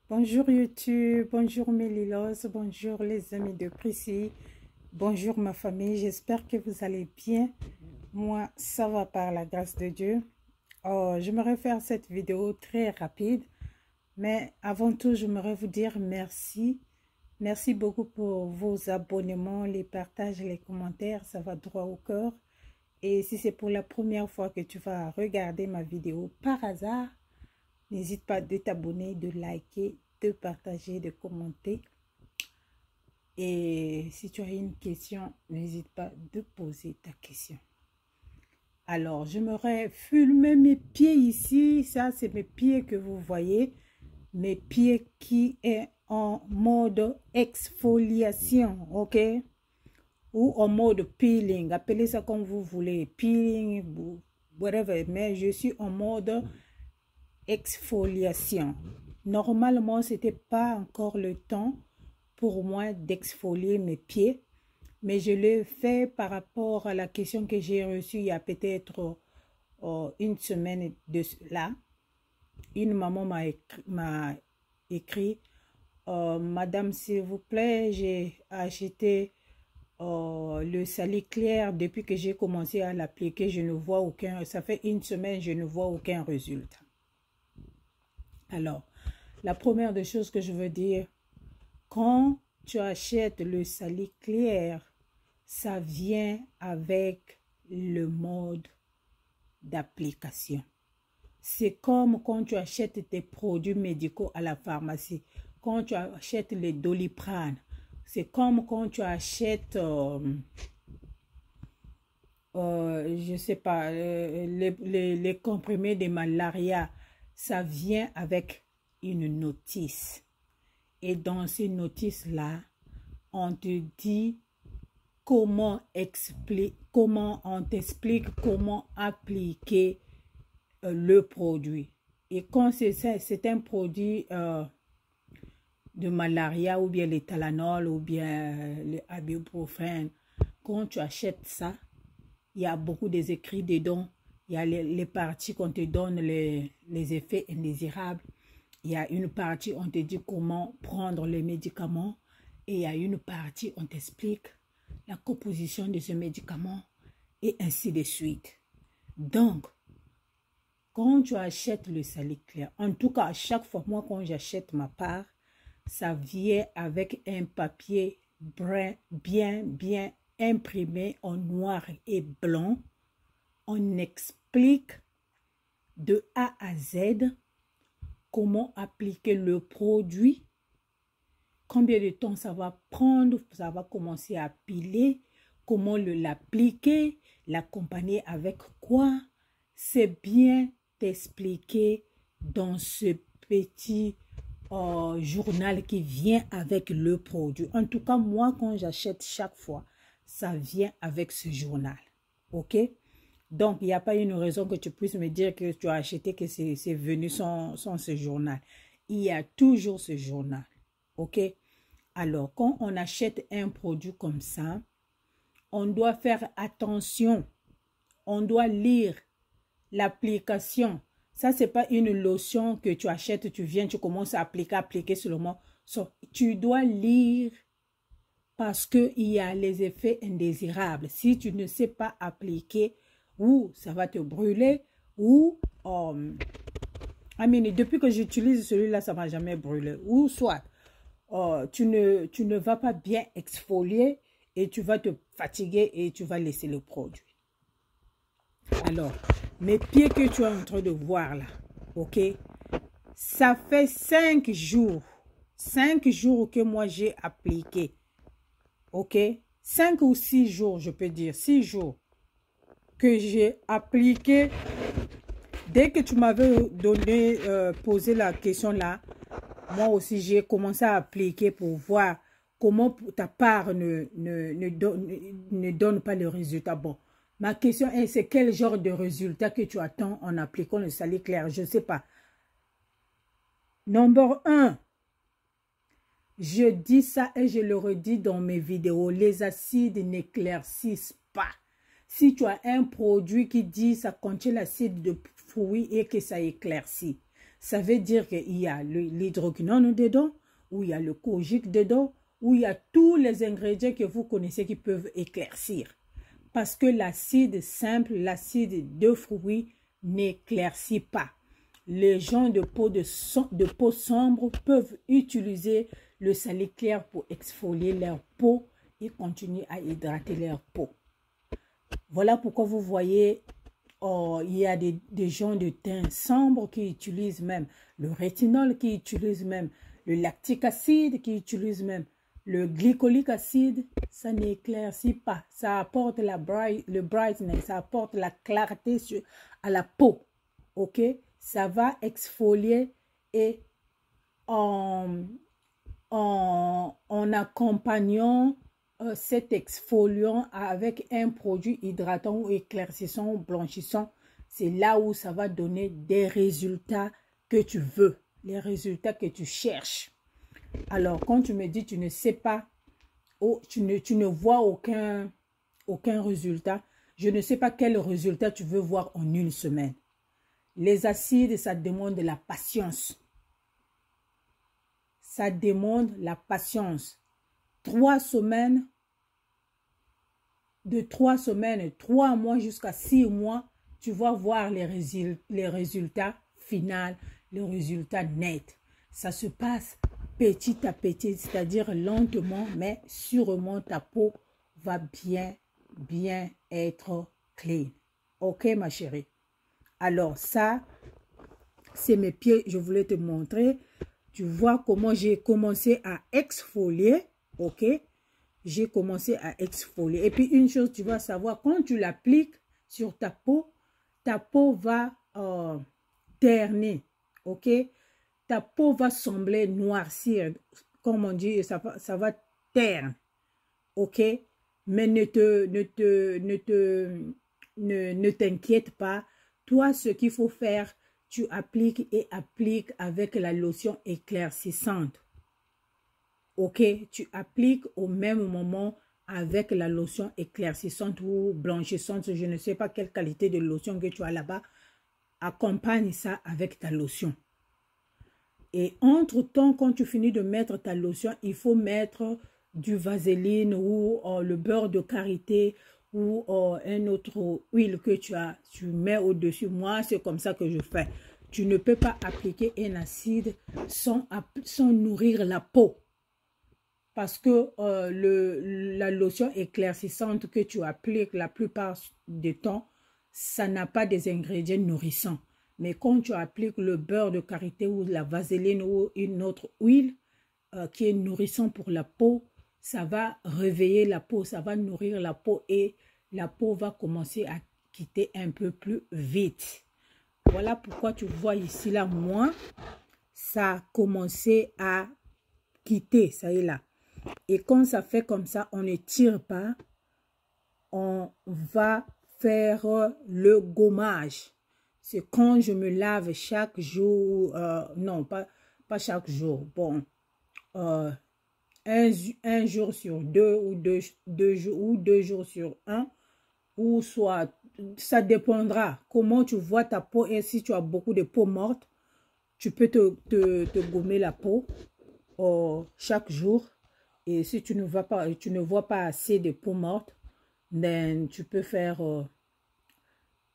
Bonjour YouTube, bonjour mes lilos, bonjour les amis de Prissy, bonjour ma famille, j'espère que vous allez bien. Moi, ça va par la grâce de Dieu. J'aimerais faire cette vidéo très rapide, mais avant tout, j'aimerais vous dire merci. Merci beaucoup pour vos abonnements, les partages, les commentaires, ça va droit au cœur. Et si c'est pour la première fois que tu vas regarder ma vidéo par hasard, n'hésite pas de t'abonner, de liker, de partager, de commenter. Et si tu as une question, n'hésite pas de poser ta question. Alors, j'aimerais filmer mes pieds ici. Ça, c'est mes pieds que vous voyez. Mes pieds qui est en mode exfoliation, ok? Ou en mode peeling. Appelez ça comme vous voulez. Peeling, whatever. Mais je suis en mode exfoliation. Normalement, ce n'était pas encore le temps pour moi d'exfolier mes pieds, mais je l'ai fait par rapport à la question que j'ai reçue il y a peut-être une semaine de là. Une maman m'a écrit Madame, s'il vous plaît, j'ai acheté le Saliclair depuis que j'ai commencé à l'appliquer. Je ne vois aucun, ça fait une semaine, je ne vois aucun résultat. Alors, la première des choses que je veux dire, quand tu achètes le Saliclair, ça vient avec le mode d'application. C'est comme quand tu achètes tes produits médicaux à la pharmacie. Quand tu achètes les Doliprane, c'est comme quand tu achètes, je sais pas, les comprimés de malaria. Ça vient avec une notice. Et dans ces notices-là, on te dit comment on t'explique comment appliquer le produit. Et quand c'est un produit de malaria ou bien le Tylenol ou bien le ibuprofène, quand tu achètes ça, il y a beaucoup des écrits dedans. Il y a les parties qu'on te donne, les effets indésirables. Il y a une partie, on te dit comment prendre les médicaments. Et il y a une partie, on t'explique la composition de ce médicament. Et ainsi de suite. Donc, quand tu achètes le Saliclair, en tout cas, à chaque fois, moi, quand j'achète ma part, ça vient avec un papier brun, bien imprimé en noir et blanc. On explique de A à Z comment appliquer le produit, combien de temps ça va prendre, ça va commencer à piler, comment l'appliquer, l'accompagner avec quoi. C'est bien expliqué dans ce petit journal qui vient avec le produit. En tout cas, moi, quand j'achète chaque fois, ça vient avec ce journal. Ok? Donc, il n'y a pas une raison que tu puisses me dire que tu as acheté, que c'est venu sans ce journal. Il y a toujours ce journal. Ok? Alors, quand on achète un produit comme ça, on doit faire attention. On doit lire l'application. Ça, ce n'est pas une lotion que tu achètes, tu viens, tu commences à appliquer seulement. Tu dois lire parce qu'il y a les effets indésirables. Si tu ne sais pas appliquer, ou ça va te brûler, ou depuis que j'utilise celui-là, ça ne m'a jamais brûlé. Ou soit, tu ne vas pas bien exfolier et tu vas te fatiguer et tu vas laisser le produit. Alors, mes pieds que tu es en train de voir là, ok, ça fait 5 jours. 5 jours que moi j'ai appliqué. Ok, 5 ou 6 jours, je peux dire, 6 jours que j'ai appliqué. Dès que tu m'avais donné, posé la question là, moi aussi j'ai commencé à appliquer pour voir comment ta part ne donne pas le résultat. Bon, ma question est, c'est quel genre de résultat que tu attends en appliquant le Saliclair? Je ne sais pas. Numéro 1, je dis ça et je le redis dans mes vidéos. Les acides n'éclaircissent pas. Si tu as un produit qui dit ça contient l'acide de fruits et que ça éclaircit, Ça veut dire qu'il y a l'hydroquinone dedans, ou il y a le kojic dedans, ou il y a tous les ingrédients que vous connaissez qui peuvent éclaircir. Parce que l'acide simple, l'acide de fruits n'éclaircit pas. Les gens de peau sombre peuvent utiliser le salicylique clair pour exfolier leur peau et continuer à hydrater leur peau. Voilà pourquoi vous voyez, il y a des gens de teint sombre qui utilisent même le rétinol, qui utilisent même le lactique acide, qui utilisent même le glycolique acide. Ça n'éclaircit pas. Ça apporte le brightness, ça apporte la clarté à la peau. Ok? Ça va exfolier et en accompagnant cet exfoliant avec un produit hydratant ou éclaircissant ou blanchissant, c'est là où ça va donner des résultats que tu veux, les résultats que tu cherches. Alors, quand tu me dis tu ne sais pas, tu ne vois aucun résultat, je ne sais pas quel résultat tu veux voir en une semaine. Les acides, ça demande de la patience. Ça demande la patience. 3 semaines, de 3 semaines, 3 mois jusqu'à 6 mois, tu vas voir les résultats finaux, les résultats nets. Ça se passe petit à petit, c'est-à-dire lentement, mais sûrement ta peau va bien être clean. Ok, ma chérie? Alors ça, c'est mes pieds, je voulais te montrer. Tu vois comment j'ai commencé à exfolier, ok? J'ai commencé à exfolier. Et puis une chose, tu vas savoir, quand tu l'appliques sur ta peau va terner, ok? Ta peau va sembler noircir, comme on dit, ça va terne, ok? Mais ne t'inquiète pas. Toi, ce qu'il faut faire, tu appliques et appliques avec la lotion éclaircissante. Ok, tu appliques au même moment avec la lotion éclaircissante ou blanchissante. Je ne sais pas quelle qualité de lotion que tu as là-bas. Accompagne ça avec ta lotion. Et entre-temps, quand tu finis de mettre ta lotion, il faut mettre du vaseline ou le beurre de karité ou un autre huile que tu mets au-dessus. Moi, c'est comme ça que je fais. Tu ne peux pas appliquer un acide sans nourrir la peau. Parce que la lotion éclaircissante que tu appliques la plupart du temps, ça n'a pas des ingrédients nourrissants. Mais quand tu appliques le beurre de karité ou la vaseline ou une autre huile qui est nourrissant pour la peau, ça va réveiller la peau, ça va nourrir la peau et la peau va commencer à quitter un peu plus vite. Voilà pourquoi tu vois ici là, moi, ça a commencé à quitter, ça y est là. Et quand ça fait comme ça, on ne tire pas, on va faire le gommage. C'est quand je me lave chaque jour, non, pas chaque jour, bon, un jour sur deux ou deux jours sur un, ou soit, ça dépendra comment tu vois ta peau. Et si tu as beaucoup de peau morte, tu peux te gommer la peau chaque jour. Et si tu ne vois pas assez de peau morte, then tu peux faire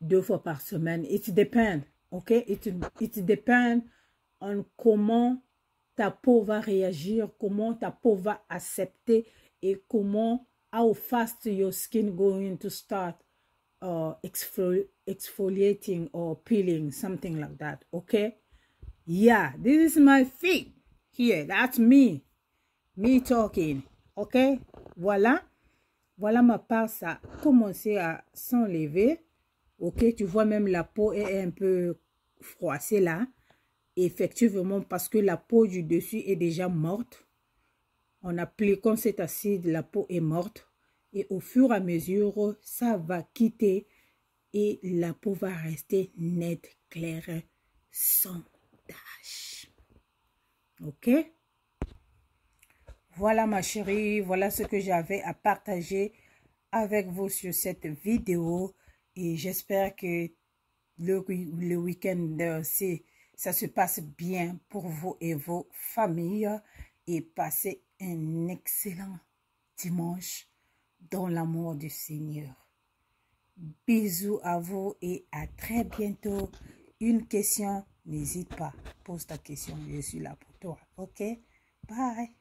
2 fois par semaine. It depends, ok? It depends on comment ta peau va réagir, comment ta peau va accepter et how fast your skin going to start exfoliating or peeling, something like that, okay? Yeah, this is my feet here. That's me talking, ok? Voilà ma part, ça a commencé à s'enlever. Ok, tu vois même la peau est un peu froissée là. Effectivement, parce que la peau du dessus est déjà morte. En appliquant cet acide, la peau est morte. Et au fur et à mesure, ça va quitter et la peau va rester nette, claire, sans tache. Ok? Voilà ma chérie, voilà ce que j'avais à partager avec vous sur cette vidéo. Et j'espère que le week-end, ça se passe bien pour vous et vos familles et passez un excellent dimanche dans l'amour du Seigneur. Bisous à vous et à très bientôt. Une question, n'hésite pas, pose ta question, je suis là pour toi. Ok, bye.